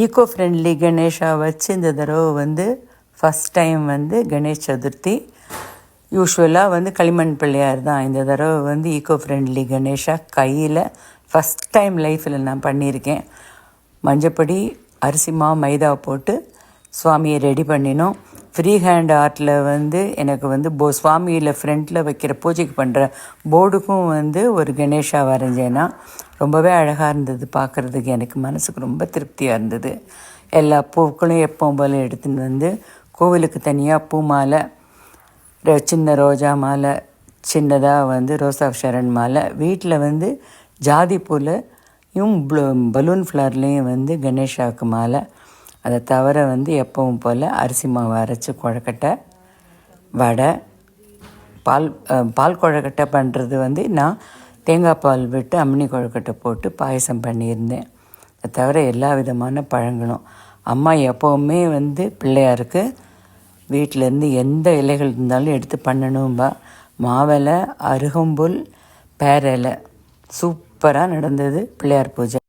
Eco friendly Ganesha வச்சு இந்த தடவை வந்து ஃபஸ்ட் டைம் வந்து கணேஷ் சதுர்த்தி. யூஸ்வலாக வந்து களிமண் பிள்ளையார் தான். இந்த தடவை வந்து ஈகோ ஃப்ரெண்ட்லி கணேஷா கையில் ஃபஸ்ட் டைம் லைஃப்பில் நான் பண்ணியிருக்கேன். மஞ்சப்படி அரிசி மாவு மைதா போட்டு சுவாமியை ரெடி பண்ணினோம். ஃப்ரீ ஹேண்ட் ஆர்ட்டில் வந்து எனக்கு வந்து சுவாமியில் ஃப்ரண்ட்டில் வைக்கிற பூஜைக்கு பண்ணுற போர்டுக்கும் வந்து ஒரு கணேஷா வரைஞ்சேன்னா ரொம்பவே அழகாக இருந்தது. பார்க்குறதுக்கு எனக்கு மனசுக்கு ரொம்ப திருப்தியாக இருந்தது. எல்லா பூக்களும் எப்பவும் போல் எடுத்துன்னு வந்து கோவிலுக்கு தனியாக பூ மாலை, சின்ன ரோஜா மாலை, சின்னதாக வந்து ரோசா ஷரண் மாலை, வீட்டில் வந்து ஜாதி பூலையும் பலூன் ஃப்ளவர்லேயும் வந்து கணேஷாவுக்கு மாலை. அதை தவிர வந்து எப்பவும் போல் அரிசி மாவு அரைச்சி கொழக்கட்டை, வடை, பால் கொழக்கட்டை பண்ணுறது வந்து நான் தேங்காய் பால் விட்டு அம்மினி கொழுக்கட்டை போட்டு பாயசம் பண்ணியிருந்தேன். அதை தவிர எல்லா விதமான பழங்களும். அம்மா எப்போவுமே வந்து பிள்ளையாருக்கு வீட்டிலேருந்து எந்த இலைகள் இருந்தாலும் எடுத்து பண்ணணும்பா. மாவிலை, அருகம்புல், பேரிலை. சூப்பராக நடந்தது பிள்ளையார் பூஜை.